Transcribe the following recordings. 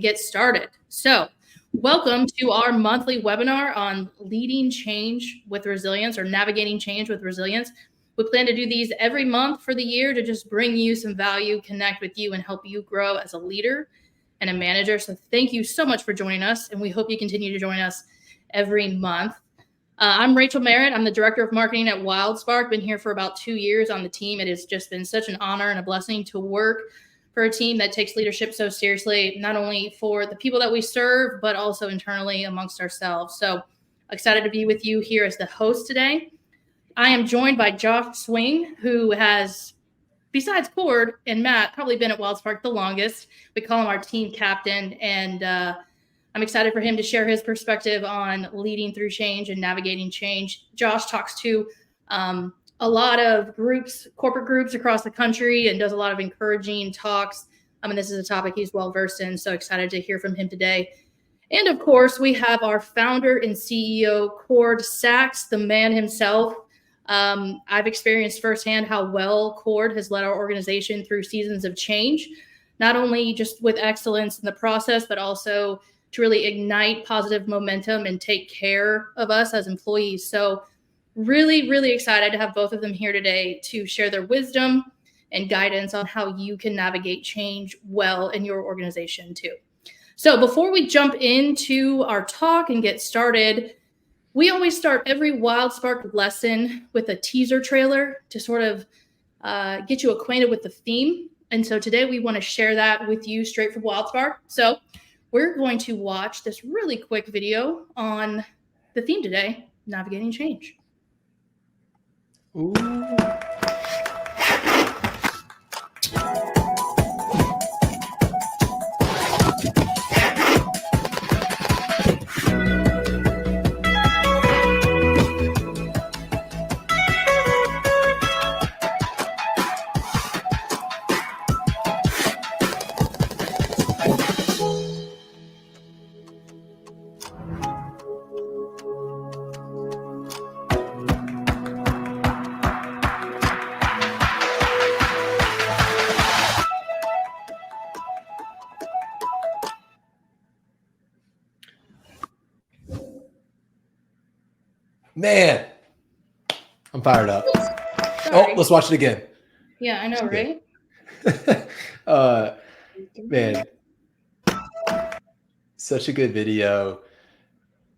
get started. So welcome to our monthly webinar on leading change with resilience or navigating change with resilience. We plan to do these every month for the year to just bring you some value, connect with you, and help you grow as a leader and a manager. So thank you so much for joining us, and we hope you continue to join us every month. I'm Rachel Merritt. I'm the Director of Marketing at WildSpark. Been here for about 2 years on the team. It has just been such an honor and a blessing to work for a team that takes leadership so seriously, not only for the people that we serve, but also internally amongst ourselves. So excited to be with you here as the host today. I am joined by Josh Swing, who has, besides Cord and Matt, probably been at WildSpark the longest. We call him our team captain, and I'm excited for him to share his perspective on leading through change and navigating change. Josh talks to a lot of groups, corporate groups across the country, and does a lot of encouraging talks. And this is a topic he's well versed in, so excited to hear from him today. And of course, we have our founder and CEO, Cord Sachs, the man himself. I've experienced firsthand how well Cord has led our organization through seasons of change, not only just with excellence in the process, but also to really ignite positive momentum and take care of us as employees. So really, really excited to have both of them here today to share their wisdom and guidance on how you can navigate change well in your organization too. So before we jump into our talk and get started, we always start every WildSpark lesson with a teaser trailer to sort of get you acquainted with the theme. And so today we want to share that with you straight from WildSpark. So we're going to watch this really quick video on the theme today, navigating change. Ooh. Man, I'm fired up. Sorry. Oh, let's watch it again. Yeah, I know, right? Man, such a good video.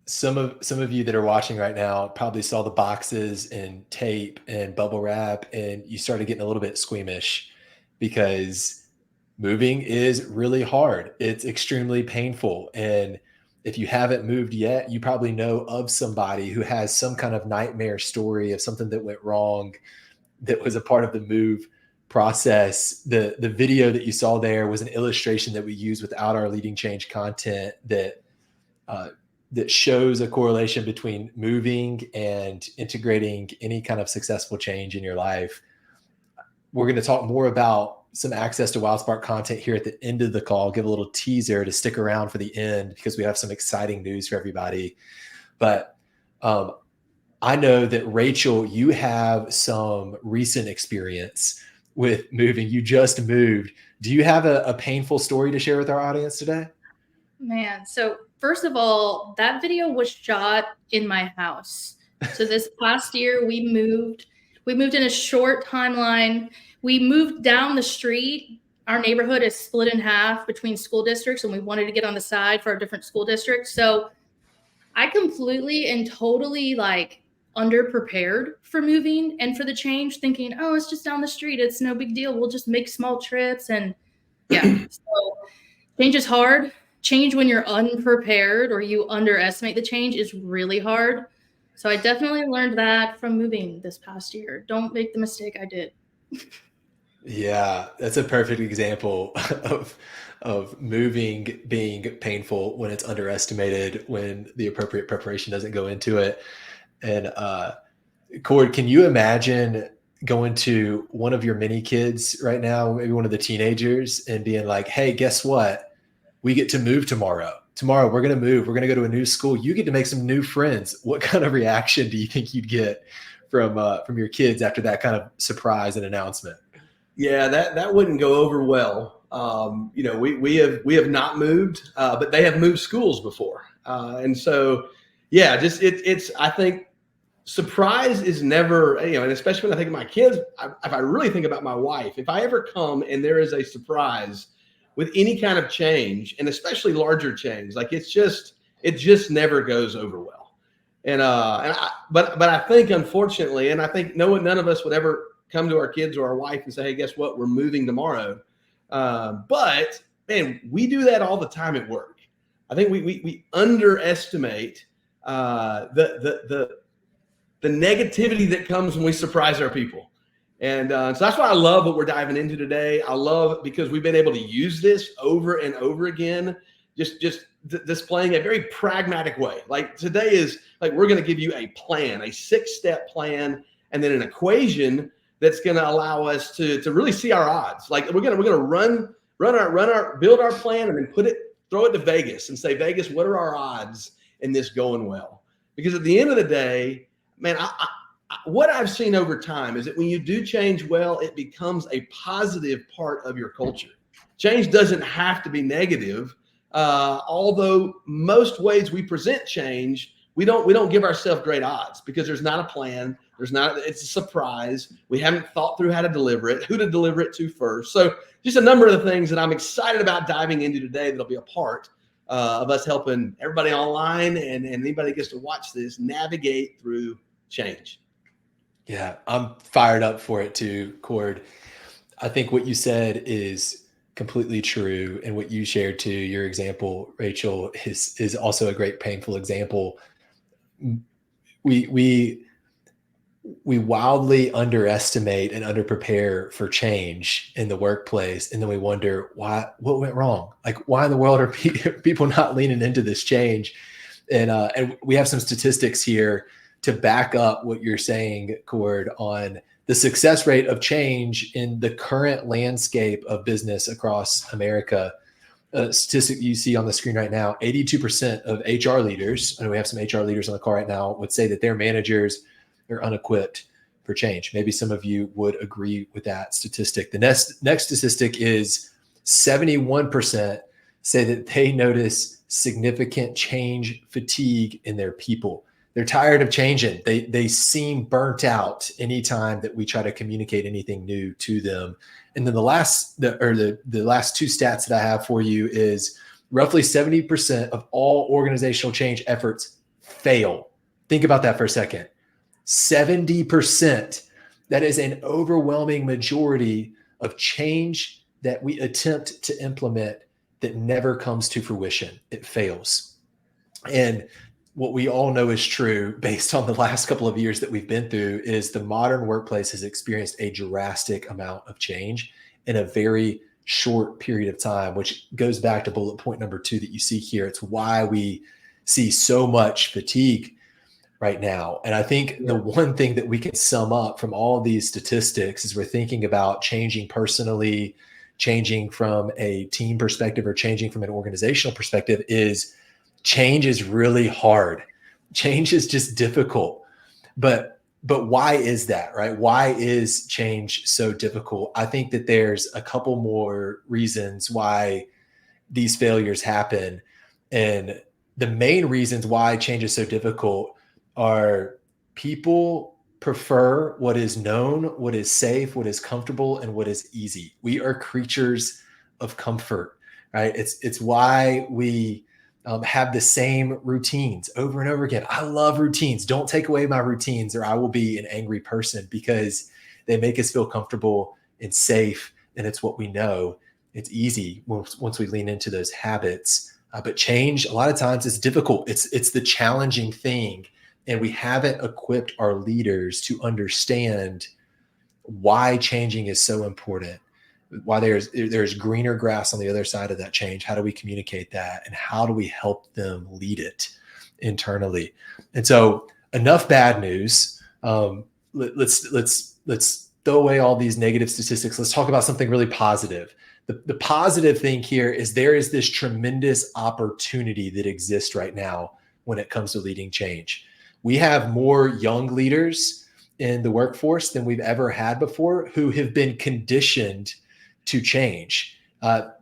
Some of you that are watching right now probably saw the boxes and tape and bubble wrap, and you started getting a little bit squeamish because moving is really hard. It's extremely painful. And if you haven't moved yet, you probably know of somebody who has some kind of nightmare story of something that went wrong that was a part of the move process. The video that you saw there was an illustration that we use without our leading change content that shows a correlation between moving and integrating any kind of successful change in your life. We're going to talk more about some access to WildSpark content here at the end of the call, give a little teaser to stick around for the end because we have some exciting news for everybody. But I know that Rachel, you have some recent experience with moving. You just moved. Do you have a painful story to share with our audience today? Man, so first of all, that video was shot in my house. So this past year we moved in a short timeline. We moved down the street. Our neighborhood is split in half between school districts, and we wanted to get on the side for a different school district. So I completely and totally underprepared for moving and for the change, thinking, oh, it's just down the street. It's no big deal. We'll just make small trips. And yeah, so change is hard. Change when you're unprepared or you underestimate the change is really hard. So I definitely learned that from moving this past year. Don't make the mistake I did. Yeah, that's a perfect example of moving being painful when it's underestimated, when the appropriate preparation doesn't go into it. And Cord, can you imagine going to one of your mini kids right now, maybe one of the teenagers, and being like, hey, guess what? We get to move tomorrow. Tomorrow we're going to move. We're going to go to a new school. You get to make some new friends. What kind of reaction do you think you'd get from your kids after that kind of surprise and announcement? Yeah, that wouldn't go over well. We have not moved, but they have moved schools before, and so yeah, just it's I think surprise is never, and especially when I think of my kids, if I really think about my wife, if I ever come and there is a surprise with any kind of change, and especially larger change, like it just never goes over well. But I think unfortunately, and I think none of us would ever come to our kids or our wife and say, hey, guess what? We're moving tomorrow. But man, we do that all the time at work. I think we underestimate the negativity that comes when we surprise our people. And so that's why I love what we're diving into today. I love it because we've been able to use this over and over again, just displaying a very pragmatic way. Like today is like, we're going to give you a plan, a 6-step plan, and then an equation that's going to allow us to really see our odds. Like we're going to build our plan and then throw it to Vegas and say, Vegas, what are our odds in this going well? Because at the end of the day, man, what I've seen over time is that when you do change well, it becomes a positive part of your culture. Change doesn't have to be negative, although most ways we present change, we don't give ourselves great odds because there's not a plan. It's a surprise. We haven't thought through how to deliver it, who to deliver it to first. So just a number of the things that I'm excited about diving into today that'll be a part of us helping everybody online and anybody that gets to watch this navigate through change. Yeah, I'm fired up for it too, Cord. I think what you said is completely true. And what you shared too, your example, Rachel, is also a great painful example. We wildly underestimate and underprepare for change in the workplace. And then we wonder what went wrong? Like, why in the world are people not leaning into this change? And we have some statistics here to back up what you're saying, Cord, on the success rate of change in the current landscape of business across America. Statistic you see on the screen right now, 82% of HR leaders, and we have some HR leaders on the call right now, would say that their managers are unequipped for change. Maybe some of you would agree with that statistic. The next statistic is 71% say that they notice significant change fatigue in their people. They're tired of changing. They seem burnt out anytime that we try to communicate anything new to them. And then the last two stats that I have for you is roughly 70% of all organizational change efforts fail. Think about that for a second. 70%. That is an overwhelming majority of change that we attempt to implement that never comes to fruition. It fails. And what we all know is true based on the last couple of years that we've been through is the modern workplace has experienced a drastic amount of change in a very short period of time, which goes back to bullet point number 2 that you see here. It's why we see so much fatigue right now. And I think the one thing that we can sum up from all of these statistics is we're thinking about changing personally, changing from a team perspective, or changing from an organizational perspective is change is really hard. Change is just difficult. But why is that, right? Why is change so difficult? I think that there's a couple more reasons why these failures happen. And the main reasons why change is so difficult are people prefer what is known, what is safe, what is comfortable, and what is easy. We are creatures of comfort, right? It's why we have the same routines over and over again. I love routines. Don't take away my routines or I will be an angry person, because they make us feel comfortable and safe. And it's what we know. It's easy once we lean into those habits. But change, a lot of times, is difficult. It's the challenging thing. And we haven't equipped our leaders to understand why changing is so important, why there's greener grass on the other side of that change. How do we communicate that? And how do we help them lead it internally? And so, enough bad news. Let's throw away all these negative statistics. Let's talk about something really positive. The positive thing here is there is this tremendous opportunity that exists right now when it comes to leading change. We have more young leaders in the workforce than we've ever had before who have been conditioned to change.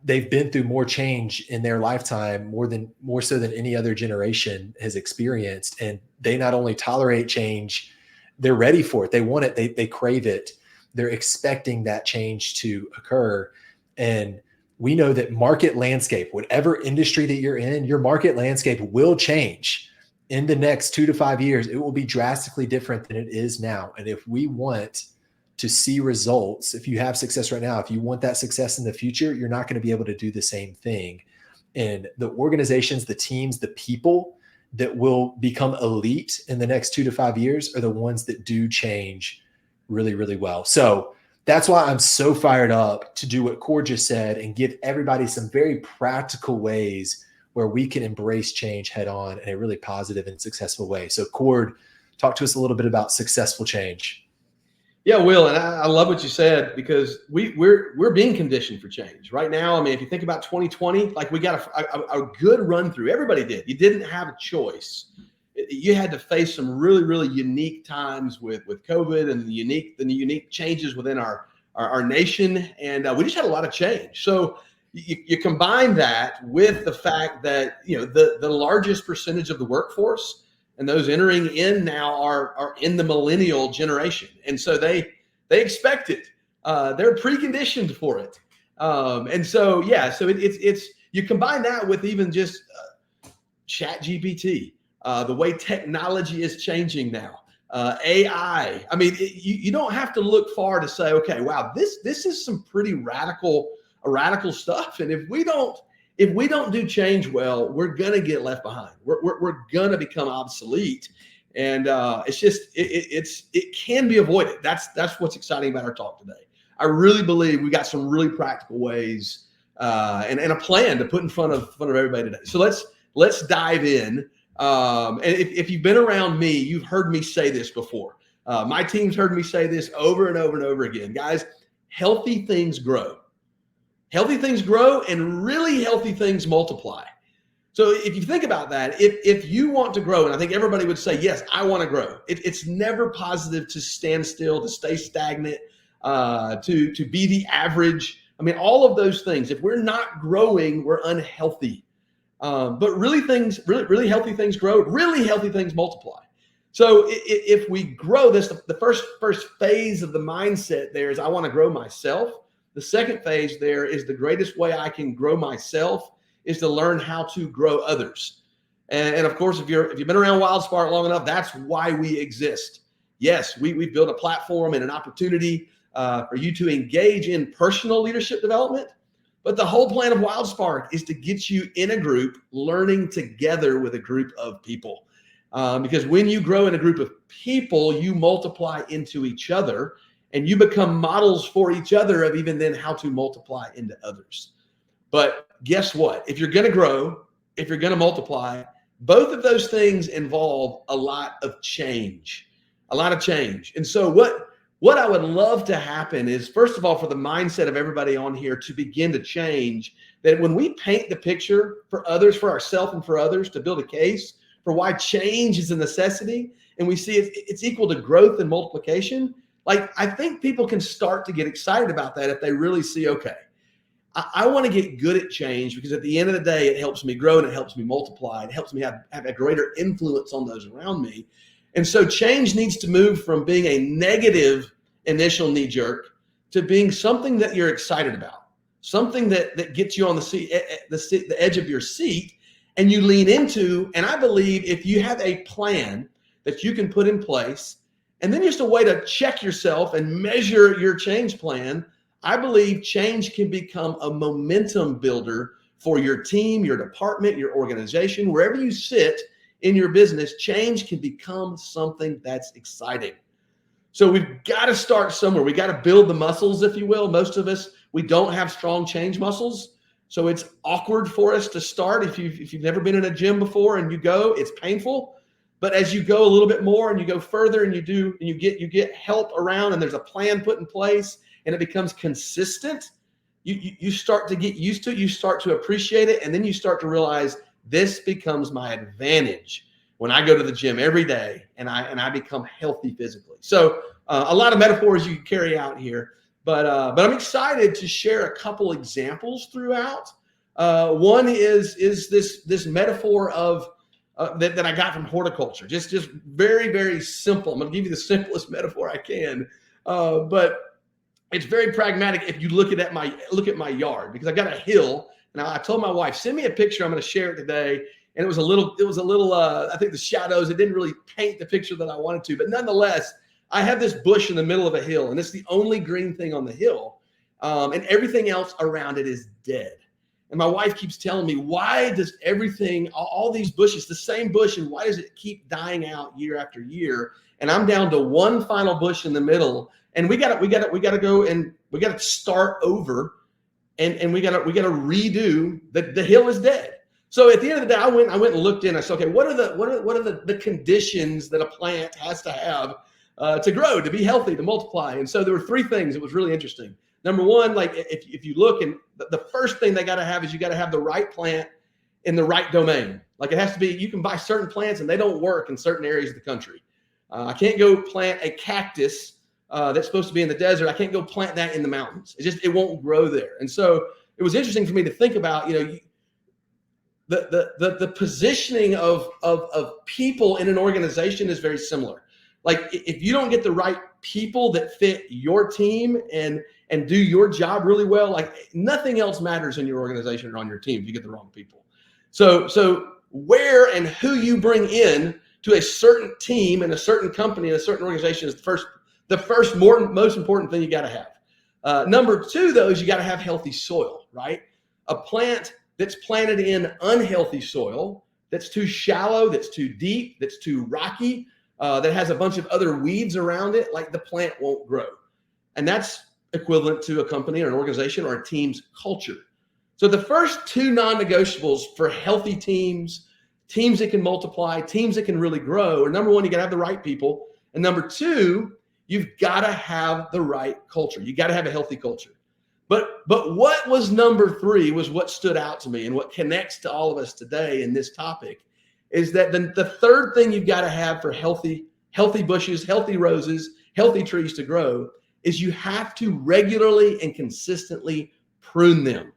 They've been through more change in their lifetime, more so than any other generation has experienced. And they not only tolerate change, they're ready for it. They want it. They crave it. They're expecting that change to occur. And we know that market landscape, whatever industry that you're in, your market landscape will change in the next 2 to 5 years. It will be drastically different than it is now. And if we want to see results, if you have success right now, if you want that success in the future, you're not going to be able to do the same thing. And the organizations, the teams, the people that will become elite in the next 2 to 5 years are the ones that do change really, really well. So that's why I'm so fired up to do what Cord just said and give everybody some very practical ways where we can embrace change head on in a really positive and successful way. So Cord, talk to us a little bit about successful change. Yeah, Will, and I love what you said, because we're being conditioned for change right now. I mean, if you think about 2020, like we got a good run through. Everybody did. You didn't have a choice. You had to face some really, really unique times with COVID and the unique changes within our nation, and we just had a lot of change. So you combine that with the fact that the largest percentage of the workforce and those entering in now are in the millennial generation. And so they expect it. They're preconditioned for it. And so, yeah, so it's you combine that with even just Chat GPT, the way technology is changing now, AI. I mean, you don't have to look far to say, okay, wow, this is some pretty radical stuff. And if we don't do change well, we're going to get left behind. We're going to become obsolete. And it's just, it can be avoided. That's what's exciting about our talk today. I really believe we got some really practical ways and a plan to put in front of everybody today. So let's dive in. And if you've been around me, you've heard me say this before. My team's heard me say this over and over and over again. Guys, healthy things grow. Healthy things grow, and really healthy things multiply. So if you think about that, if you want to grow, and I think everybody would say, yes, I want to grow. It's never positive to stand still, to stay stagnant, to be the average. I mean, all of those things. If we're not growing, we're unhealthy. But really healthy things grow. Really healthy things multiply. So if we grow this, the first phase of the mindset there is I want to grow myself. The second phase there is the greatest way I can grow myself is to learn how to grow others. And of course, if you've been around WildSpark long enough, that's why we exist. Yes, we've built a platform and an opportunity for you to engage in personal leadership development. But the whole plan of WildSpark is to get you in a group, learning together with a group of people. Because when you grow in a group of people, you multiply into each other. And you become models for each other of even then how to multiply into others. But guess what? If you're going to grow, if you're going to multiply, both of those things involve a lot of change. And so what I would love to happen is, first of all, for the mindset of everybody on here to begin to change, that when we paint the picture for others, for ourselves and for others, to build a case for why change is a necessity, and we see it's equal to growth and multiplication, like, I think people can start to get excited about that if they really see, okay, I want to get good at change, because at the end of the day, it helps me grow and it helps me multiply. It helps me have a greater influence on those around me. And so change needs to move from being a negative initial knee jerk to being something that you're excited about, something that gets you on the edge of your seat and you lean into. And I believe if you have a plan that you can put in place, and then just a way to check yourself and measure your change plan, I believe change can become a momentum builder for your team, your department, your organization, wherever you sit in your business. Change can become something that's exciting. So we've got to start somewhere. We got to build the muscles, if you will. Most of us, we don't have strong change muscles. So it's awkward for us to start. If you've never been in a gym before and you go, it's painful. But as you go a little bit more and you go further and you get help around, and there's a plan put in place and it becomes consistent, you start to get used to it, you start to appreciate it, and then you start to realize this becomes my advantage when I go to the gym every day and I become healthy physically. So a lot of metaphors you can carry out here, But I'm excited to share a couple examples throughout. One is this metaphor of that I got from horticulture. Just very, very simple. I'm going to give you the simplest metaphor I can, but it's very pragmatic if you look at my yard, because I got a hill, and I told my wife, send me a picture. I'm going to share it today. And it was a little. I think the shadows, it didn't really paint the picture that I wanted to, but nonetheless, I have this bush in the middle of a hill, and it's the only green thing on the hill, and everything else around it is dead. And my wife keeps telling me, why does everything, all these bushes, the same bush, and why does it keep dying out year after year? And I'm down to one final bush in the middle, and we got to go and we got to start over, and we got to redo. The hill is dead. So at the end of the day, I went and looked in. I said, okay, what are the conditions that a plant has to have to grow, to be healthy, to multiply? And so there were three things that was really interesting. Number one, like if you look, and the first thing they got to have is you got to have the right plant in the right domain. Like it has to be, you can buy certain plants and they don't work in certain areas of the country. I can't go plant a cactus that's supposed to be in the desert. I can't go plant that in the mountains. It won't grow there. And so it was interesting for me to think about, the positioning of people in an organization is very similar. Like if you don't get the right people that fit your team and do your job really well, like nothing else matters in your organization or on your team if you get the wrong people. So where and who you bring in to a certain team and a certain company and a certain organization is the first most important thing you got to have. Number two, though, is you got to have healthy soil, right? A plant that's planted in unhealthy soil, that's too shallow, that's too deep, that's too rocky, that has a bunch of other weeds around it, like the plant won't grow. And that's equivalent to a company or an organization or a team's culture. So the first two non-negotiables for healthy teams that can multiply, teams that can really grow, are number one, you got to have the right people. And number two, you've got to have the right culture. You got to have a healthy culture. But what was number three was what stood out to me, and what connects to all of us today in this topic is that the third thing you've got to have for healthy bushes, healthy roses, healthy trees to grow is you have to regularly and consistently prune them.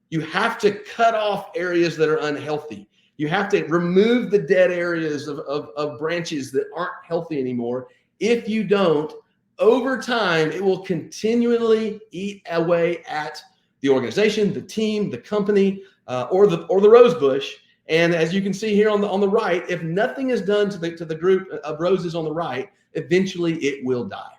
You have to cut off areas that are unhealthy. You have to remove the dead areas of branches that aren't healthy anymore. If you don't, over time, it will continually eat away at the organization, the team, the company, or the rose bush. And as you can see here on the right, if nothing is done to the group of roses on the right, eventually it will die.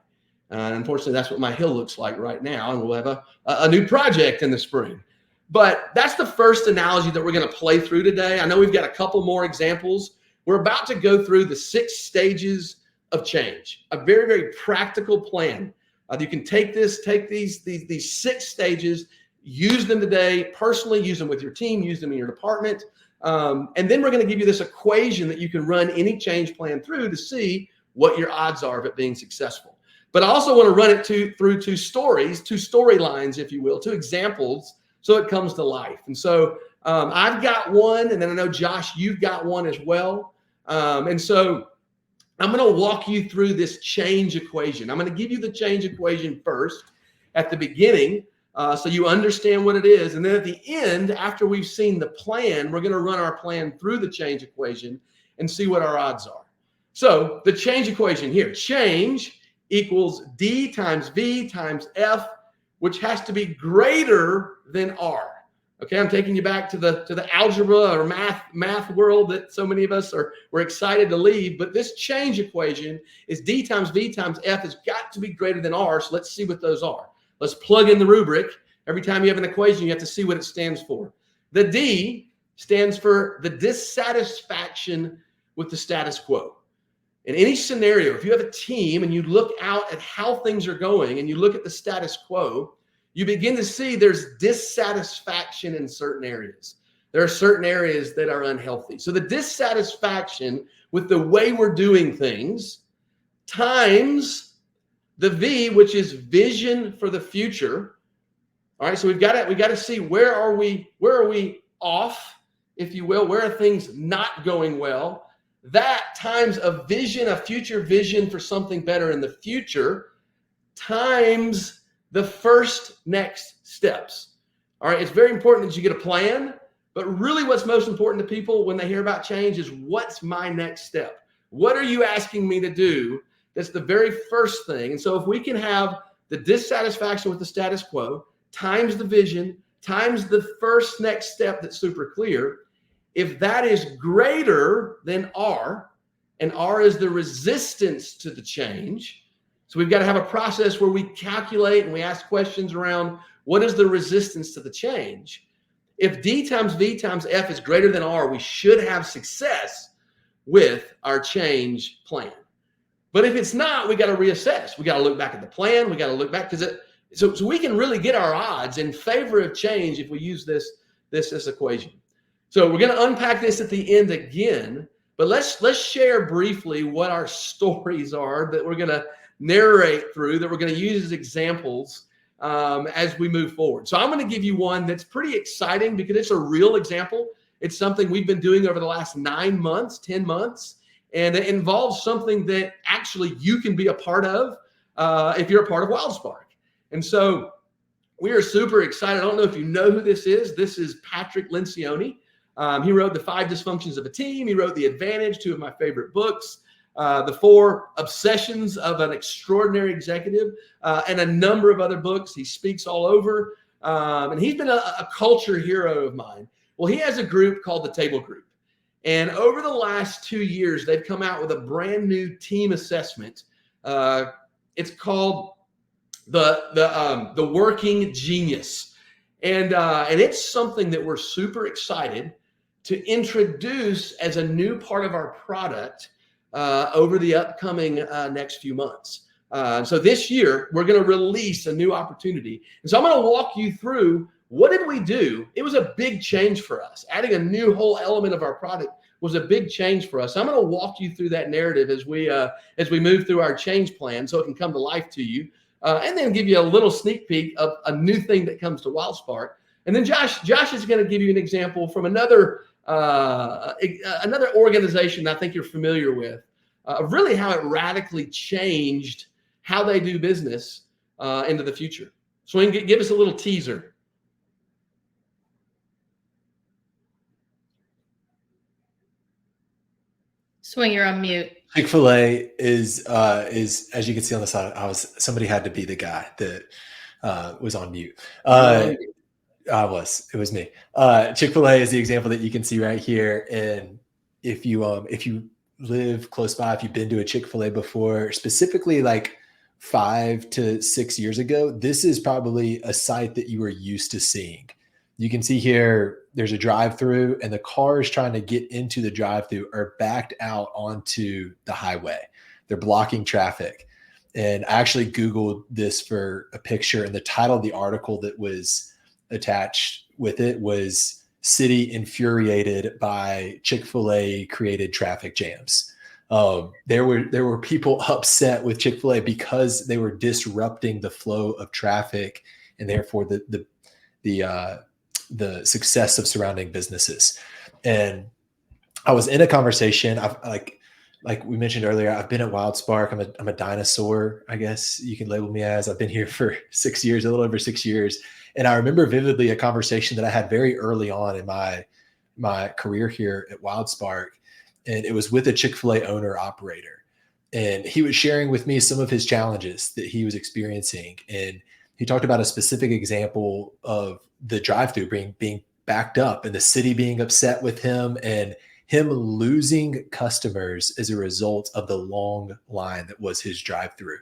And unfortunately, that's what my hill looks like right now. And we'll have a new project in the spring. But that's the first analogy that we're going to play through today. I know we've got a couple more examples. We're about to go through the 6 stages of change, a very, very practical plan. You can take these 6 stages, use them today, personally, use them with your team, use them in your department. And then we're going to give you this equation that you can run any change plan through to see what your odds are of it being successful. But I also want to run it through 2 stories, 2 storylines, if you will, 2 examples, so it comes to life. And so I've got one, and then I know, Josh, you've got one as well. And so I'm going to walk you through this change equation. I'm going to give you the change equation first at the beginning so you understand what it is. And then at the end, after we've seen the plan, we're going to run our plan through the change equation and see what our odds are. So the change equation here, change equals D times V times F, which has to be greater than R. Okay, I'm taking you back to the algebra or math world that so many of us we're excited to leave. But this change equation is D times V times F has got to be greater than R. So let's see what those are. Let's plug in the rubric. Every time you have an equation, you have to see what it stands for. The D stands for the dissatisfaction with the status quo. In any scenario, if you have a team and you look out at how things are going and you look at the status quo, you begin to see there's dissatisfaction in certain areas. There are certain areas that are unhealthy. So the dissatisfaction with the way we're doing things times the V, which is vision for the future. All right, so we got to see where are we off, if you will, where are things not going well. That times a vision, a future vision for something better in the future, times the first next steps. All right. It's very important that you get a plan, but really what's most important to people when they hear about change is, what's my next step? What are you asking me to do? That's the very first thing. And so if we can have the dissatisfaction with the status quo times the vision times the first next step that's super clear, if that is greater than R, and R is the resistance to the change. So we've got to have a process where we calculate and we ask questions around, what is the resistance to the change? If D times V times F is greater than R, we should have success with our change plan. But if it's not, we got to reassess. We got to look back at the plan. We got to look back, because so we can really get our odds in favor of change if we use this equation. So we're going to unpack this at the end again, but let's share briefly what our stories are that we're going to narrate through, that we're going to use as examples as we move forward. So I'm going to give you one that's pretty exciting because it's a real example. It's something we've been doing over the last 9 months, 10 months, and it involves something that actually you can be a part of if you're a part of WildSpark. And so we are super excited. I don't know if you know who this is. This is Patrick Lencioni. He wrote The 5 Dysfunctions of a Team. He wrote The Advantage, 2 of my favorite books, The 4 Obsessions of an Extraordinary Executive, and a number of other books. He speaks all over, and he's been a culture hero of mine. Well, he has a group called the Table Group. And over the last 2 years, they've come out with a brand new team assessment. It's called the Working Genius. And it's something that we're super excited to introduce as a new part of our product over the upcoming next few months. So this year, we're going to release a new opportunity. And so I'm going to walk you through, what did we do? It was a big change for us. Adding a new whole element of our product was a big change for us. I'm going to walk you through that narrative as we move through our change plan so it can come to life to you. And then give you a little sneak peek of a new thing that comes to WildSpark. And then Josh is going to give you an example from another organization I think you're familiar with, of really how it radically changed how they do business into the future. So give us a little teaser. Swing, you're on mute. Chick-fil-A is as you can see on the side, somebody had to be the guy that was on mute. It was me. Chick-fil-A is the example that you can see right here. And if you live close by, if you've been to a Chick-fil-A before, specifically like 5 to 6 years ago, this is probably a site that you were used to seeing. You can see here, there's a drive-through, and the cars trying to get into the drive-through are backed out onto the highway. They're blocking traffic. And I actually Googled this for a picture, and the title of the article that was attached with it was "City Infuriated by Chick-fil-A Created Traffic Jams." There were people upset with Chick-fil-A because they were disrupting the flow of traffic, and therefore the success of surrounding businesses. And I was in a conversation. I've like we mentioned earlier, I've been at WildSpark. I'm a dinosaur, I guess you can label me as. I've been here for 6 years, a little over 6 years. And I remember vividly a conversation that I had very early on in my career here at WildSpark. And it was with a Chick-fil-A owner operator. And he was sharing with me some of his challenges that he was experiencing. And he talked about a specific example of the drive-through being backed up and the city being upset with him and him losing customers as a result of the long line that was his drive-through.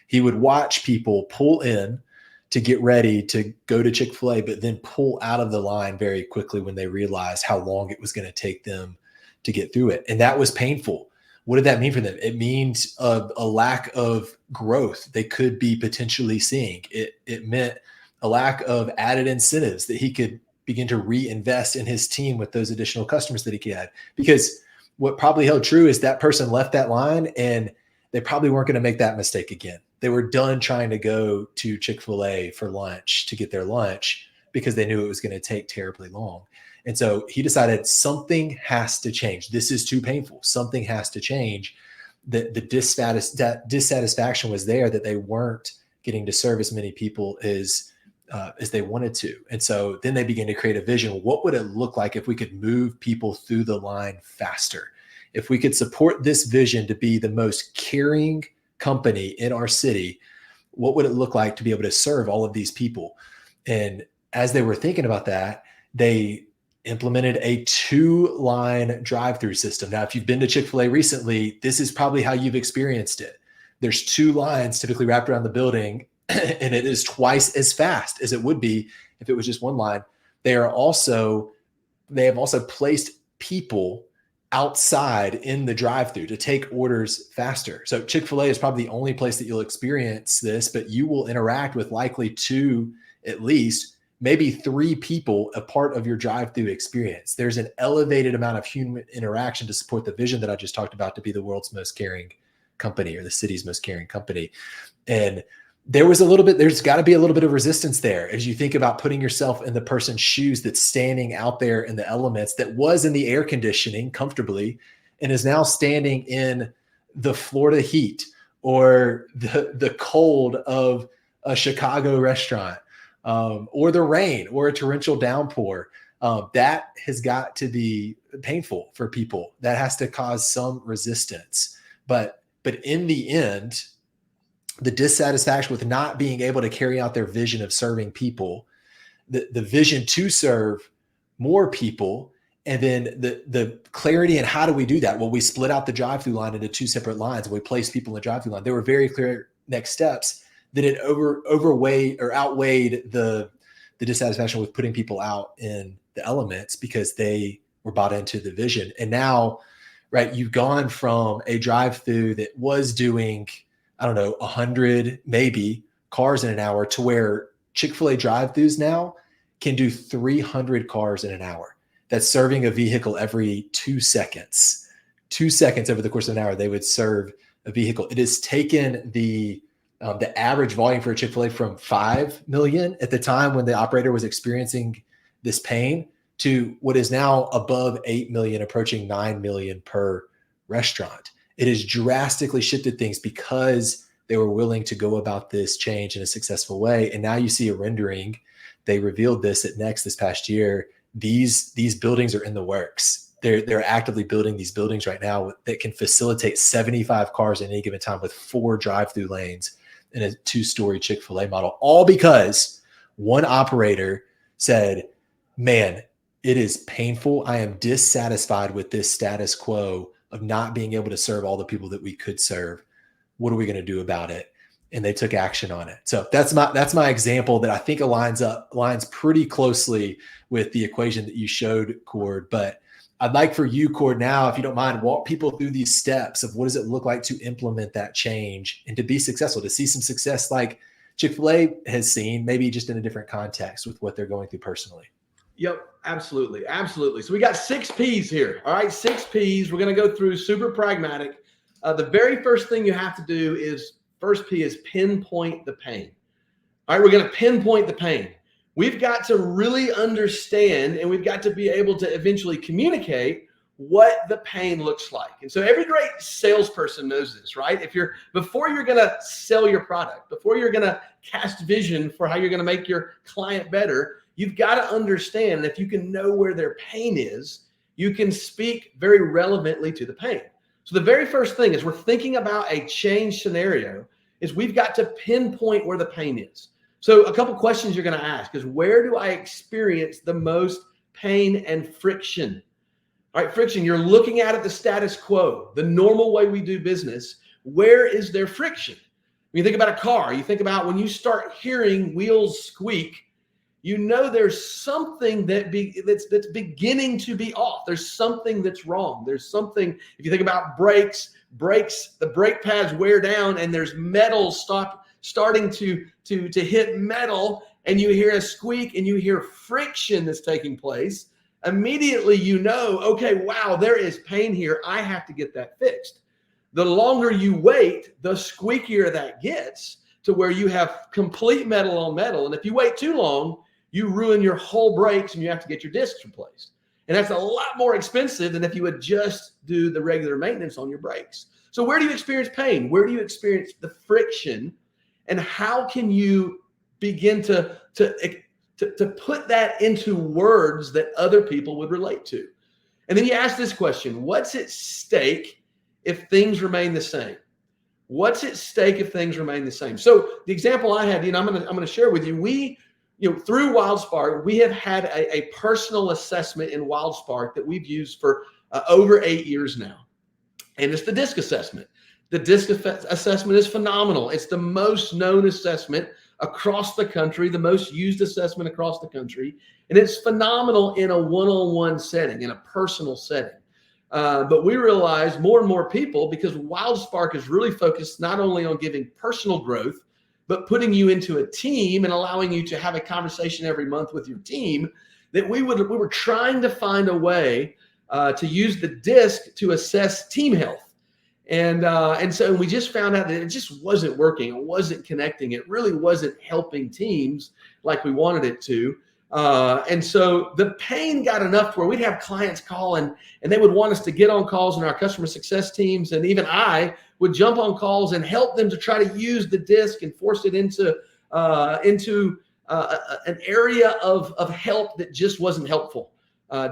He would watch people pull in to get ready to go to Chick-fil-A, but then pull out of the line very quickly when they realized how long it was going to take them to get through it. And that was painful. What did that mean for them? It means a lack of growth they could be potentially seeing. It meant a lack of added incentives that he could begin to reinvest in his team with those additional customers that he had. Because what probably held true is that person left that line and they probably weren't going to make that mistake again. They were done trying to go to Chick-fil-A for lunch to get their lunch because they knew it was going to take terribly long. And so he decided something has to change. This is too painful. Something has to change. The dissatisfaction was there that they weren't getting to serve as many people as they wanted to. And so then they began to create a vision. What would it look like if we could move people through the line faster? If we could support this vision to be the most caring company in our city, what would it look like to be able to serve all of these people? And as they were thinking about that, they implemented a 2-line drive-through system. Now, if you've been to Chick-fil-A recently, this is probably how you've experienced it. There's 2 lines typically wrapped around the building, and it is twice as fast as it would be if it was just 1 line. They have also placed people outside in the drive-through to take orders faster. So Chick-fil-A is probably the only place that you'll experience this, but you will interact with likely 2, at least, maybe 3 people a part of your drive-through experience. There's an elevated amount of human interaction to support the vision that I just talked about, to be the world's most caring company, or the city's most caring company. And there's got to be a little bit of resistance there as you think about putting yourself in the person's shoes that's standing out there in the elements, that was in the air conditioning comfortably and is now standing in the Florida heat or the cold of a Chicago restaurant, or the rain or a torrential downpour. That has got to be painful for people. That has to cause some resistance. But in the end, the dissatisfaction with not being able to carry out their vision of serving people, the vision to serve more people, and then the clarity in how do we do that? Well, we split out the drive-through line into 2 separate lines, and we placed people in the drive-through line. There were very clear next steps that it outweighed the dissatisfaction with putting people out in the elements, because they were bought into the vision. And now, right, you've gone from a drive-through that was doing, 100 maybe cars in an hour, to where Chick-fil-A drive-throughs now can do 300 cars in an hour. That's serving a vehicle every 2 seconds. 2 seconds over the course of an hour, they would serve a vehicle. It has taken the average volume for a Chick-fil-A from 5 million at the time when the operator was experiencing this pain to what is now above 8 million, approaching 9 million per restaurant. It has drastically shifted things because they were willing to go about this change in a successful way. And now you see a rendering. They revealed this at Next this past year. These buildings are in the works. They're actively building these buildings right now that can facilitate 75 cars at any given time, with 4 drive-through lanes in a 2-story Chick-fil-A model, all because one operator said, man, it is painful. I am dissatisfied with this status quo of not being able to serve all the people that we could serve. What are we going to do about it? And they took action on it. So that's my example that I think aligns pretty closely with the equation that you showed, Cord. But I'd like for you, Cord, now, if you don't mind, walk people through these steps of what does it look like to implement that change and to be successful, to see some success like Chick-fil-A has seen, maybe just in a different context with what they're going through personally. Yep, absolutely. Absolutely. So we got 6 P's here. All right, 6 P's. We're going to go through super pragmatic. The very first thing you have to do is, first P is pinpoint the pain. All right, we're going to pinpoint the pain. We've got to really understand, and we've got to be able to eventually communicate what the pain looks like. And so every great salesperson knows this, right? Before you're going to sell your product, before you're going to cast vision for how you're going to make your client better, you've got to understand that if you can know where their pain is, you can speak very relevantly to the pain. So the very first thing is, we're thinking about a change scenario, is we've got to pinpoint where the pain is. So a couple questions you're going to ask is, where do I experience the most pain and friction? All right, friction, you're looking at the status quo, the normal way we do business. Where is there friction? When you think about a car, you think about when you start hearing wheels squeak, you know there's something that's beginning to be off. There's something that's wrong. There's something, if you think about brakes, the brake pads wear down and there's metal starting to hit metal, and you hear a squeak and you hear friction that's taking place. Immediately you know, okay, wow, there is pain here. I have to get that fixed. The longer you wait, the squeakier that gets, to where you have complete metal on metal. And if you wait too long, you ruin your whole brakes and you have to get your discs replaced. And that's a lot more expensive than if you would just do the regular maintenance on your brakes. So where do you experience pain? Where do you experience the friction? And how can you begin to put that into words that other people would relate to? And then you ask this question: what's at stake if things remain the same? What's at stake if things remain the same? So the example I had, I'm going to share with you. We, through WildSpark, we have had a personal assessment in WildSpark that we've used for over 8 years now, and it's the DISC assessment. The DISC assessment is phenomenal. It's the most known assessment across the country, the most used assessment across the country, and it's phenomenal in a one-on-one setting, in a personal setting. But we realize more and more people, because WildSpark is really focused not only on giving personal growth, but putting you into a team and allowing you to have a conversation every month with your team, that we were trying to find a way to use the DISC to assess team health. And so we just found out that it just wasn't working. It wasn't connecting. It really wasn't helping teams like we wanted it to. And so the pain got enough to where we'd have clients call and they would want us to get on calls in our customer success teams. And even I would jump on calls and help them to try to use the DISC and force it into an area of help that just wasn't helpful.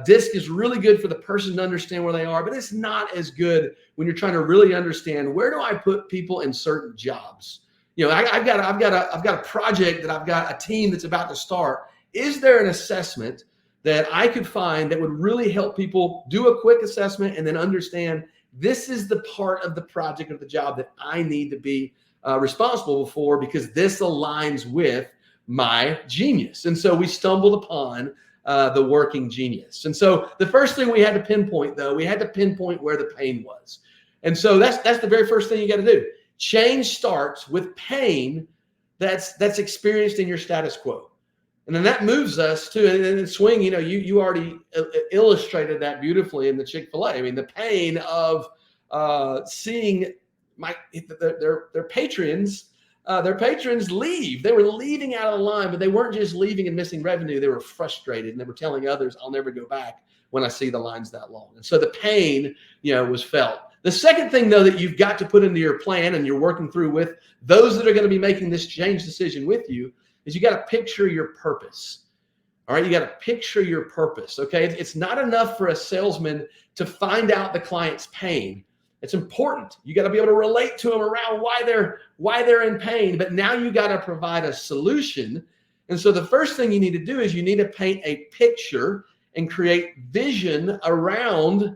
DISC is really good for the person to understand where they are, but it's not as good when you're trying to really understand, where do I put people in certain jobs? I've got a project that I've got a team that's about to start. Is there an assessment that I could find that would really help people do a quick assessment and then understand, this is the part of the project or the job that I need to be responsible for, because this aligns with my genius? And so we stumbled upon the working genius. And so the first thing we had to pinpoint, though, we had to pinpoint where the pain was. And so that's the very first thing you got to do. Change starts with pain that's experienced in your status quo. And then that moves us to, and Swing, you already illustrated that beautifully in the Chick-fil-A. I mean, the pain of seeing their patrons leave. They were leaving out of the line, but they weren't just leaving and missing revenue. They were frustrated, and they were telling others, I'll never go back when I see the lines that long. And so the pain, was felt. The second thing, though, that you've got to put into your plan, and you're working through with those that are going to be making this change decision with you, is you got to picture your purpose. All right. You got to picture your purpose. Okay. It's not enough for a salesman to find out the client's pain. It's important. You got to be able to relate to them around why they're in pain, but now you got to provide a solution. And so the first thing you need to do is you need to paint a picture and create vision around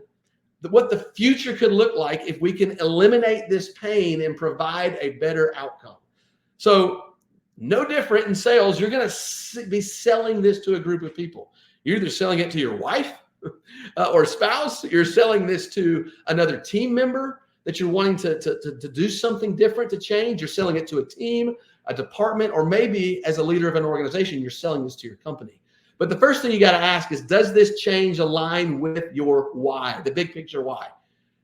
what the future could look like if we can eliminate this pain and provide a better outcome. So no different in sales. You're going to be selling this to a group of people. You're either selling it to your wife or spouse. You're selling this to another team member that you're wanting to do something different, to change. You're selling it to a team, a department, or maybe as a leader of an organization, you're selling this to your company. But the first thing you got to ask is, does this change align with your why, the big picture why?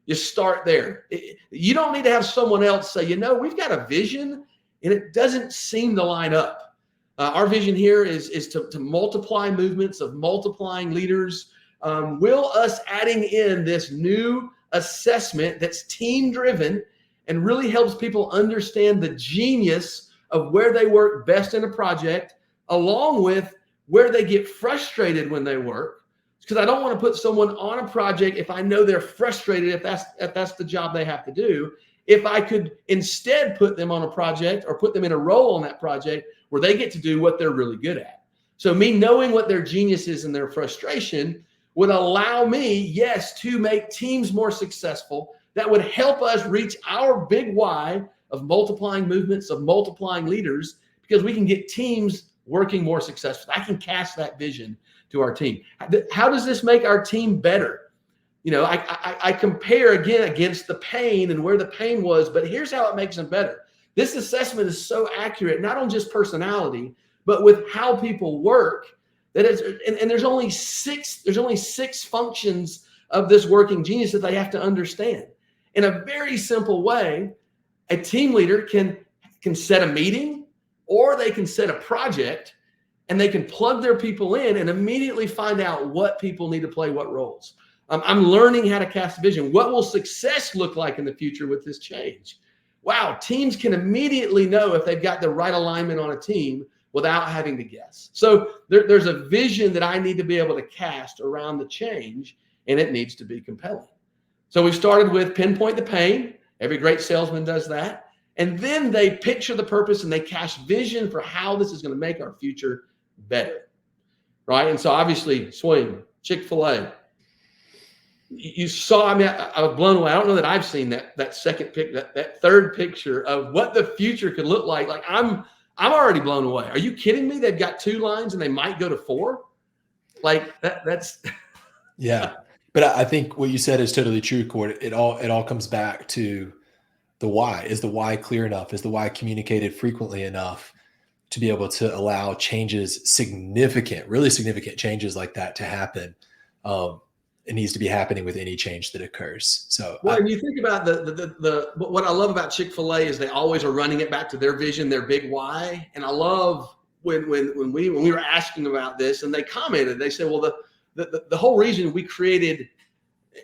You start there. You don't need to have someone else say, we've got a vision and it doesn't seem to line up. Our vision here is to multiply movements of multiplying leaders. Will us adding in this new assessment that's team driven and really helps people understand the genius of where they work best in a project, along with where they get frustrated when they work? Because I don't want to put someone on a project if I know they're frustrated, if that's the job they have to do. If I could instead put them on a project or put them in a role on that project where they get to do what they're really good at. So me knowing what their genius is and their frustration would allow me, yes, to make teams more successful. That would help us reach our big why of multiplying movements, of multiplying leaders, because we can get teams working more successfully. I can cast that vision to our team. How does this make our team better? I compare again against the pain and where the pain was, but here's how it makes them better. This assessment is so accurate, not on just personality, but with how people work, that and there's only six functions of this working genius that they have to understand. In a very simple way, a team leader can set a meeting, or they can set a project, and they can plug their people in and immediately find out what people need to play what roles. I'm learning how to cast vision. What will success look like in the future with this change? wow, teams can immediately know if they've got the right alignment on a team without having to guess. So there's a vision that I need to be able to cast around the change, and it needs to be compelling. So we started with pinpoint the pain. Every great salesman does that. And then they picture the purpose and they cast vision for how this is going to make our future better. Right. And so obviously, swing, Chick-fil-A. You saw, I mean, I was blown away. I don't know that I've seen that second pic, that third picture of what the future could look like. Like I'm already blown away. Are you kidding me? They've got 2 lines and they might go to 4. Like that's. Yeah. But I think what you said is totally true, Cord. It all comes back to the why. Is the why clear enough? Is the why communicated frequently enough to be able to allow changes, really significant changes like that to happen? It needs to be happening with any change that occurs. So, well, you think about what I love about Chick-fil-A is they always are running it back to their vision, their big why. And I love when we were asking about this, and they commented, they said, well, the whole reason we created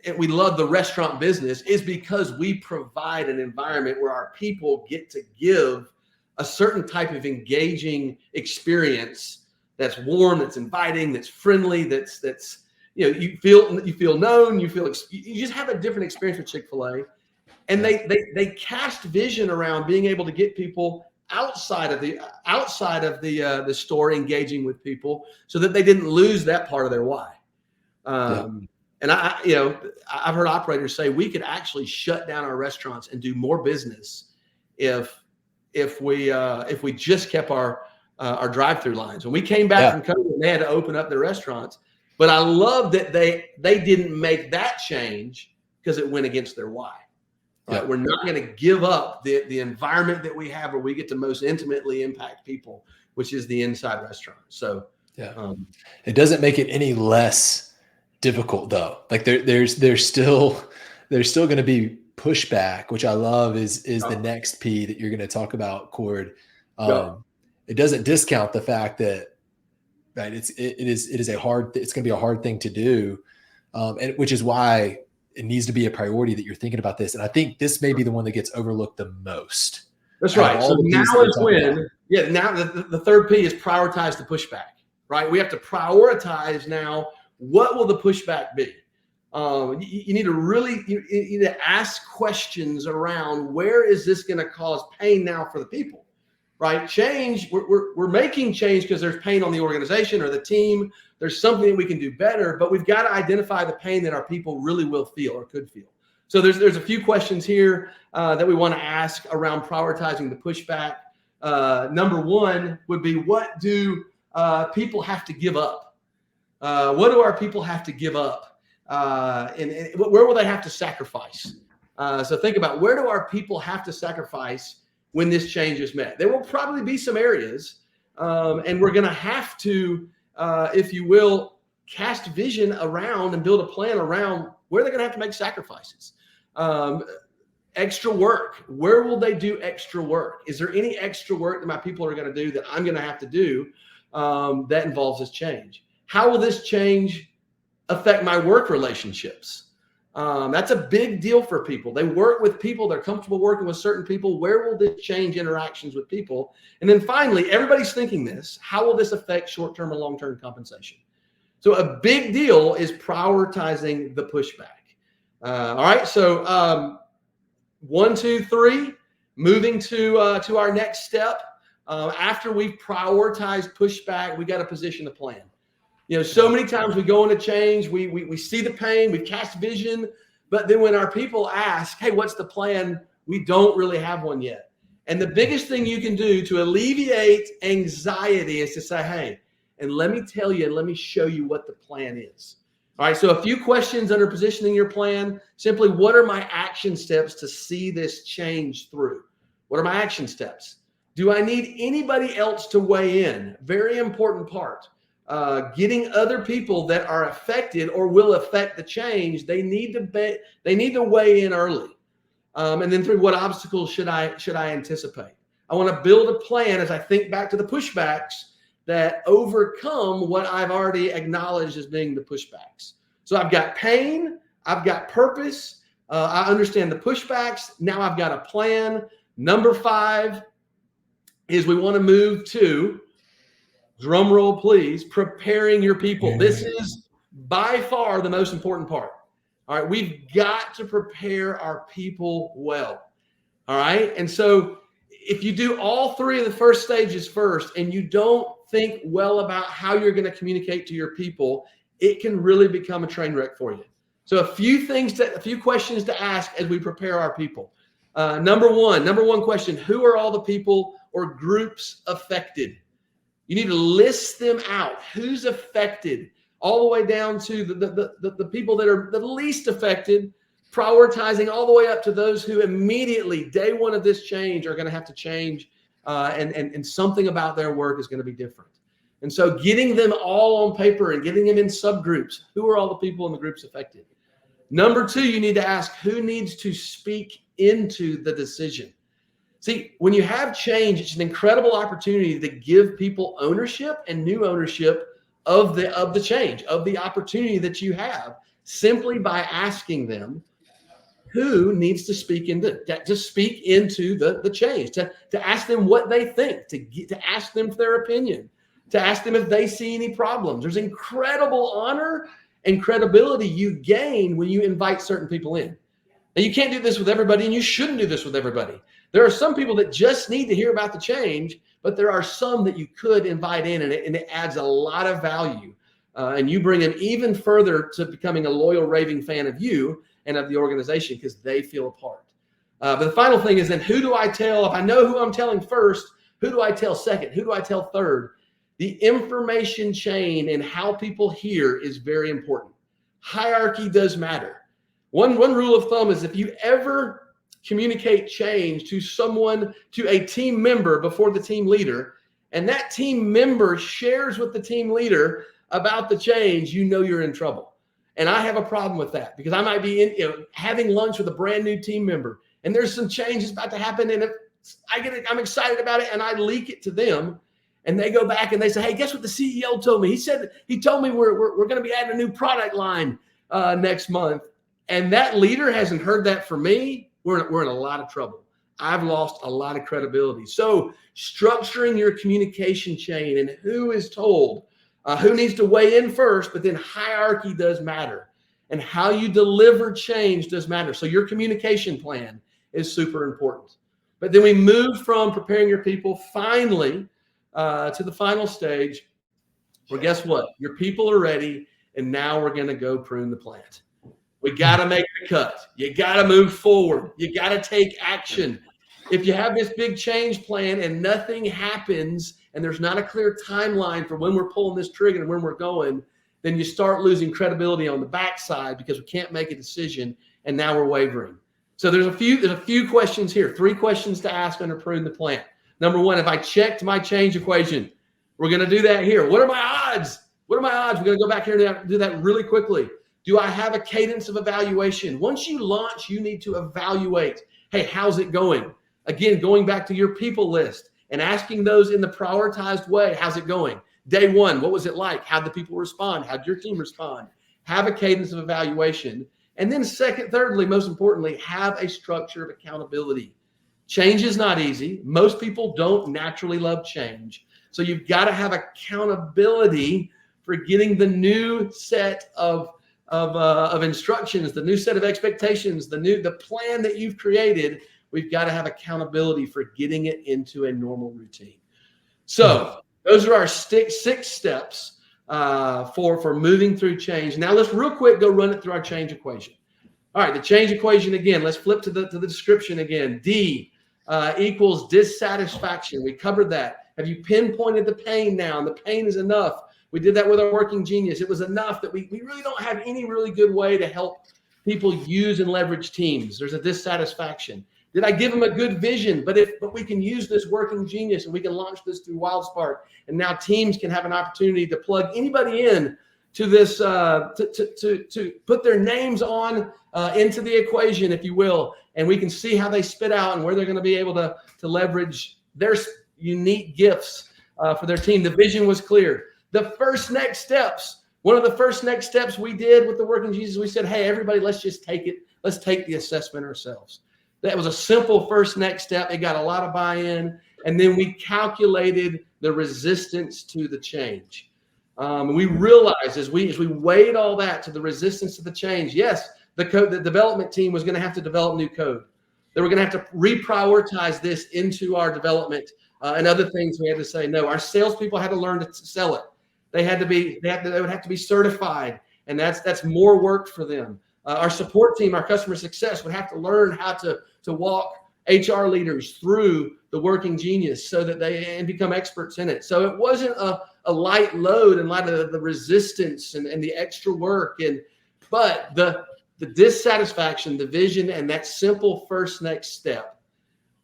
and we love the restaurant business is because we provide an environment where our people get to give a certain type of engaging experience that's warm, that's inviting, that's friendly, that's you feel known, you just have a different experience with Chick-fil-A. And they cast vision around being able to get people outside of the store engaging with people so that they didn't lose that part of their why. And I've heard operators say we could actually shut down our restaurants and do more business if we just kept our drive-through lines. When we came back from COVID, they had to open up their restaurants. But I love that they didn't make that change because it went against their why. Right? We're not going to give up the environment that we have where we get to most intimately impact people, which is the inside restaurant. So it doesn't make it any less difficult though. Like there's still going to be pushback, which I love is the next P that you're going to talk about, Cord. It doesn't discount the fact that it's going to be a hard thing to do. And which is why it needs to be a priority that you're thinking about this. And I think this may be the one that gets overlooked the most. That's right. So now is when, now the third P is prioritize the pushback, right? We have to prioritize now. What will the pushback be? You need to ask questions around where is this going to cause pain now for the people, right? Change, we're making change because there's pain on the organization or the team. There's something that we can do better, but we've got to identify the pain that our people really will feel or could feel. So there's a few questions here that we want to ask around prioritizing the pushback. Number 1 would be, what do people have to give up? What do our people have to give up? And where will they have to sacrifice? So think about, where do our people have to sacrifice when this change is met? There will probably be some areas, and we're going to have to, if you will, cast vision around and build a plan around where they're going to have to make sacrifices. Extra work. Where will they do extra work? Is there any extra work that my people are going to do that I'm going to have to do that involves this change? How will this change affect my work relationships? That's a big deal for people. They work with people. They're comfortable working with certain people. Where will this change interactions with people? And then finally, everybody's thinking this. How will this affect short-term and long-term compensation? So a big deal is prioritizing the pushback. All right. So 1, 2, 3, moving to our next step. After we've prioritized pushback, we got to position the plan. So many times we go into change, we see the pain, we cast vision, but then when our people ask, hey, what's the plan? We don't really have one yet. And the biggest thing you can do to alleviate anxiety is to say, hey, and let me tell you, and let me show you what the plan is. All right, so a few questions under positioning your plan. Simply, what are my action steps to see this change through? What are my action steps? Do I need anybody else to weigh in? Very important part. Getting other people that are affected or will affect the change, they need to weigh in early. And then through what obstacles should I anticipate? I want to build a plan as I think back to the pushbacks that overcome what I've already acknowledged as being the pushbacks. So I've got pain, I've got purpose, I understand the pushbacks. Now I've got a plan. Number 5 is we want to move to, drum roll please, preparing your people. This is by far the most important part. All right, we've got to prepare our people well. All right, and so if you do all 3 of the first stages first and you don't think well about how you're going to communicate to your people, it can really become a train wreck for you. So a few questions to ask as we prepare our people. Number one question, who are all the people or groups affected? You need to list them out. Who's affected? All the way down to the people that are the least affected, prioritizing all the way up to those who immediately, day one of this change, are going to have to change, and something about their work is going to be different. And so getting them all on paper and getting them in subgroups. Who are all the people in the groups affected? Number 2, you need to ask who needs to speak into the decision. See, when you have change, it's an incredible opportunity to give people ownership and new ownership of the change, of the opportunity that you have, simply by asking them who needs to speak into the change, to ask them what they think, to ask them their opinion, to ask them if they see any problems. There's incredible honor and credibility you gain when you invite certain people in. Now, you can't do this with everybody, and you shouldn't do this with everybody. There are some people that just need to hear about the change, but there are some that you could invite in, and it adds a lot of value. And you bring them even further to becoming a loyal, raving fan of you and of the organization because they feel a part. But the final thing is then, who do I tell? If I know who I'm telling first, who do I tell second? Who do I tell third? The information chain and how people hear is very important. Hierarchy does matter. One rule of thumb is if you ever communicate change to someone, to a team member before the team leader, and that team member shares with the team leader about the change, you know you're in trouble. And I have a problem with that because I might be having lunch with a brand new team member, and there's some changes about to happen, and I'm excited about it, and I leak it to them. And they go back and they say, hey, guess what the CEO told me? He told me we're going to be adding a new product line next month. And that leader hasn't heard that from me. We're in a lot of trouble. I've lost a lot of credibility. So structuring your communication chain and who is told, who needs to weigh in first, but then hierarchy does matter. And how you deliver change does matter. So your communication plan is super important. But then we move from preparing your people finally to the final stage, where guess what? Your people are ready, and now we're going to go prune the plant. We got to make the cut. You got to move forward. You got to take action. If you have this big change plan and nothing happens, and there's not a clear timeline for when we're pulling this trigger and when we're going, then you start losing credibility on the backside because we can't make a decision, and now we're wavering. So there's a few questions here. 3 questions to ask under prune the plant. Number 1, if I checked my change equation, we're going to do that here. What are my odds? We're going to go back here and do that really quickly. Do I have a cadence of evaluation? Once you launch, you need to evaluate. Hey, how's it going? Again, going back to your people list and asking those in the prioritized way, how's it going? Day 1, what was it like? How'd the people respond? How'd your team respond? Have a cadence of evaluation. And then thirdly, most importantly, have a structure of accountability. Change is not easy. Most people don't naturally love change. So you've got to have accountability for getting the new set of instructions, the new set of expectations, the plan that you've created. We've got to have accountability for getting it into a normal routine. So those are our 6 steps for moving through change. Now let's real quick go run it through our change equation. All right, the change equation again. Let's flip to the description again. D equals dissatisfaction. We covered that. Have you pinpointed the pain now? And the pain is enough. We did that with our working genius. It was enough that we really don't have any really good way to help people use and leverage teams. There's a dissatisfaction. Did I give them a good vision? But we can use this working genius and we can launch this through WildSpark. And now teams can have an opportunity to plug anybody in to this, to put their names on into the equation, if you will. And we can see how they spit out and where they're going to be able to leverage their unique gifts for their team. The vision was clear. The first next steps, one of the first next steps we did with the working genius, we said, hey, everybody, let's just take it. Let's take the assessment ourselves. That was a simple first next step. It got a lot of buy-in. And then we calculated the resistance to the change. We realized as we weighed all that to the resistance to the change, yes, the development team was going to have to develop new code. They were going to have to reprioritize this into our development and other things. We had to say no. Our salespeople had to learn to sell it. They would have to be certified, and that's more work for them. Our support team, our customer success, would have to learn how to walk HR leaders through the working genius so that they become experts in it. So it wasn't a light load in light of the resistance and the extra work. But the dissatisfaction, the vision, and that simple first next step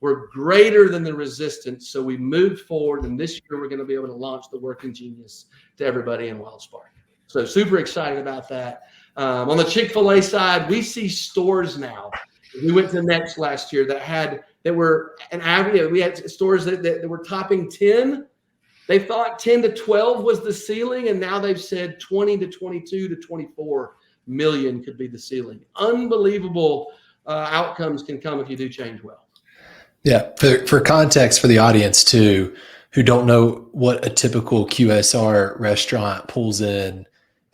were greater than the resistance. So we moved forward, and this year we're going to be able to launch the working genius to everybody in WildSpark. So super excited about that. On the Chick-fil-A side, we see stores now. We went to Next last year that were an average. We had stores that were topping 10. They thought 10 to 12 was the ceiling, and now they've said 20 to 22 to 24 million could be the ceiling. Unbelievable outcomes can come if you do change well. Yeah, for context for the audience too, who don't know what a typical QSR restaurant pulls in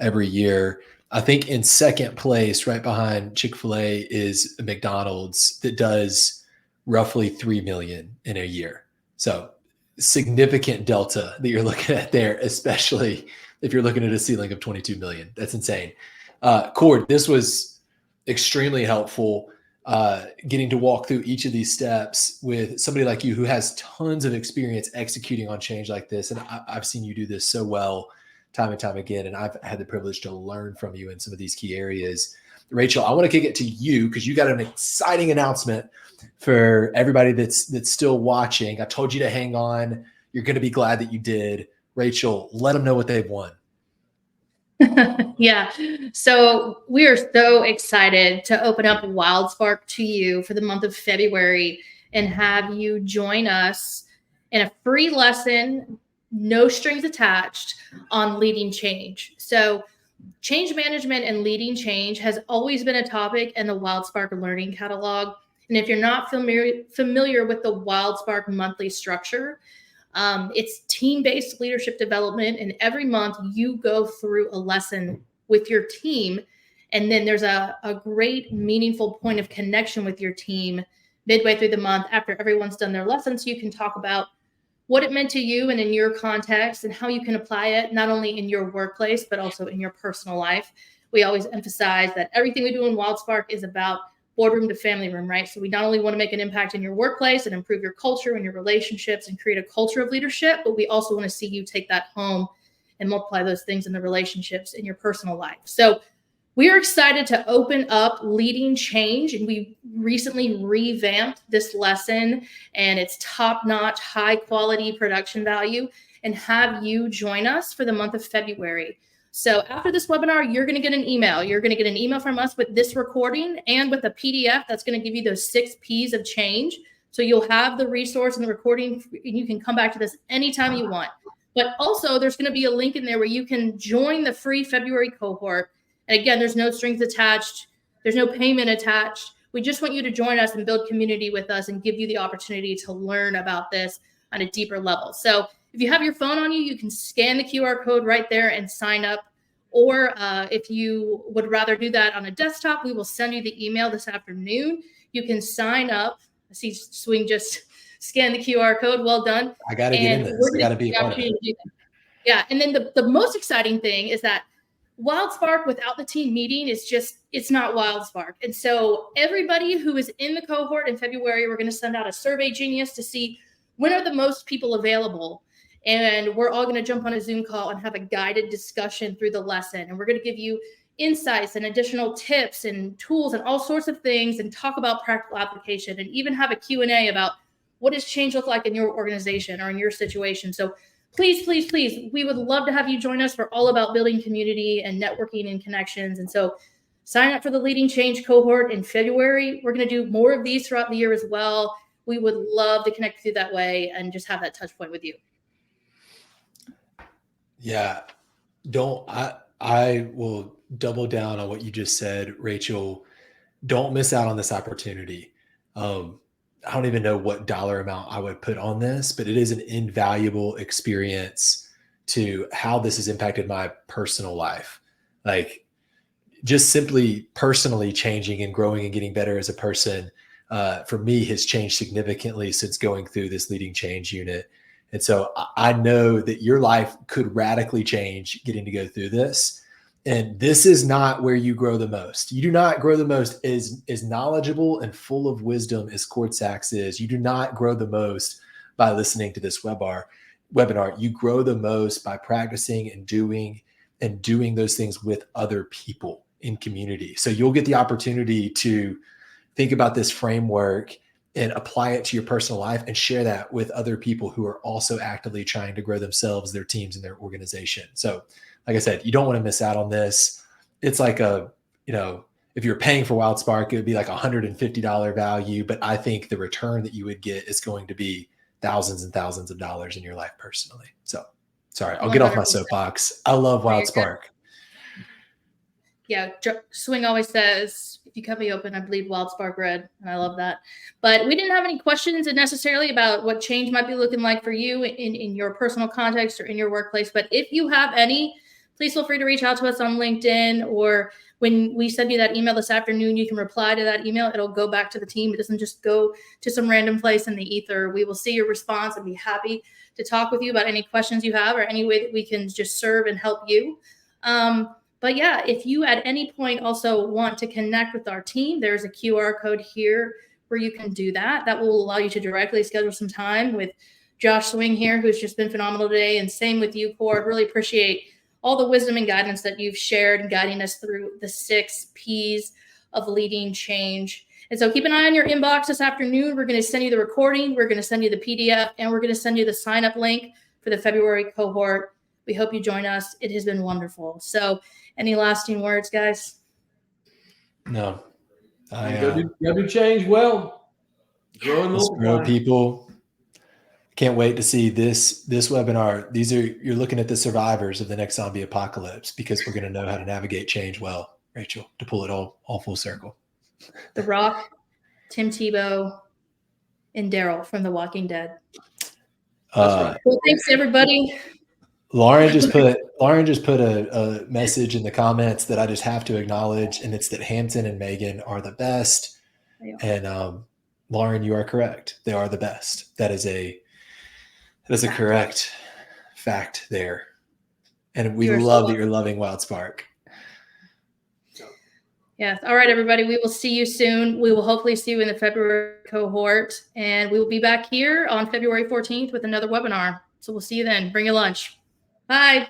every year, I think in second place, right behind Chick-fil-A, is McDonald's that does roughly 3 million in a year. So significant delta that you're looking at there, especially if you're looking at a ceiling of 22 million. That's insane. Cord, this was extremely helpful, getting to walk through each of these steps with somebody like you who has tons of experience executing on change like this. And I've seen you do this so well time and time again. And I've had the privilege to learn from you in some of these key areas. Rachel, I want to kick it to you because you got an exciting announcement for everybody that's still watching. I told you to hang on. You're going to be glad that you did. Rachel, let them know what they've won. Yeah. So we are so excited to open up WildSpark to you for the month of February and have you join us in a free lesson, no strings attached, on leading change. So change management and leading change has always been a topic in the WildSpark Learning Catalog. And if you're not familiar with the WildSpark monthly structure, it's team-based leadership development. And every month you go through a lesson with your team. And then there's a great, meaningful point of connection with your team midway through the month after everyone's done their lesson. So you can talk about what it meant to you and in your context and how you can apply it, not only in your workplace, but also in your personal life. We always emphasize that everything we do in WildSpark is about boardroom to family room, right? So we not only want to make an impact in your workplace and improve your culture and your relationships and create a culture of leadership, but we also want to see you take that home and multiply those things in the relationships in your personal life. So we are excited to open up Leading Change, and we recently revamped this lesson, and it's top-notch, high-quality production value, and have you join us for the month of February. So after this webinar, you're going to get an email. You're going to get an email from us with this recording and with a PDF that's going to give you those 6 Ps of change. So you'll have the resource and the recording, and you can come back to this anytime you want. But also, there's going to be a link in there where you can join the free February cohort. And again, there's no strings attached. There's no payment attached. We just want you to join us and build community with us and give you the opportunity to learn about this on a deeper level. So if you have your phone on you, you can scan the QR code right there and sign up. Or if you would rather do that on a desktop, we will send you the email this afternoon. You can sign up. I see Swing just scan the QR code. Well done. I got to get in this. I got to be a part of it. Yeah. And then the most exciting thing is that WildSpark without the team meeting is just, it's not WildSpark. And so everybody who is in the cohort in February, we're going to send out a survey genius to see when are the most people available. And we're all going to jump on a Zoom call and have a guided discussion through the lesson. And we're going to give you insights and additional tips and tools and all sorts of things and talk about practical application and even have a Q&A about what does change look like in your organization or in your situation. So please, please, please, we would love to have you join us. We're all about building community and networking and connections. And so sign up for the Leading Change cohort in February. We're going to do more of these throughout the year as well. We would love to connect with you that way and just have that touch point with you. Yeah, I will double down on what you just said, Rachel. Don't miss out on this opportunity. I don't even know what dollar amount I would put on this, but it is an invaluable experience to how this has impacted my personal life. Like, just simply personally changing and growing and getting better as a person, for me, has changed significantly since going through this leading change unit. And so I know that your life could radically change getting to go through this. And this is not where you grow the most. You do not grow the most as knowledgeable and full of wisdom as Sachs is. You do not grow the most by listening to this webinar. You grow the most by practicing and doing those things with other people in community. So you'll get the opportunity to think about this framework and apply it to your personal life and share that with other people who are also actively trying to grow themselves, their teams, and their organization. So like I said, you don't want to miss out on this. It's like if you're paying for WildSpark, it would be like $150 value, but I think the return that you would get is going to be thousands and thousands of dollars in your life personally. So sorry, I'll get off my soapbox. I love WildSpark. Yeah, Swing always says, if you cut me open, I bleed WildSpark red, and I love that. But we didn't have any questions necessarily about what change might be looking like for you in your personal context or in your workplace. But if you have any, please feel free to reach out to us on LinkedIn, or when we send you that email this afternoon, you can reply to that email. It'll go back to the team. It doesn't just go to some random place in the ether. We will see your response and be happy to talk with you about any questions you have or any way that we can just serve and help you. But yeah, if you at any point also want to connect with our team, there's a QR code here where you can do that. That will allow you to directly schedule some time with Josh Swing here, who's just been phenomenal today. And same with you, Cord. Really appreciate all the wisdom and guidance that you've shared and guiding us through the 6 P's of leading change. And so keep an eye on your inbox this afternoon. We're going to send you the recording. We're going to send you the PDF, and we're going to send you the sign-up link for the February cohort. We hope you join us. It has been wonderful. So any lasting words, guys? No. Go do change well. Grow people. Can't wait to see this webinar. You're looking at the survivors of the next zombie apocalypse, because we're going to know how to navigate change well, Rachel, to pull it all full circle. The Rock, Tim Tebow, and Daryl from The Walking Dead. Well, thanks everybody. Lauren just put a message in the comments that I just have to acknowledge, and it's that Hampton and Megan are the best. And Lauren, you are correct. They are the best. That is a correct fact there. And we love that you're loving WildSpark. Yes. All right, everybody. We will see you soon. We will hopefully see you in the February cohort, and we will be back here on February 14th with another webinar. So we'll see you then. Bring your lunch. Bye.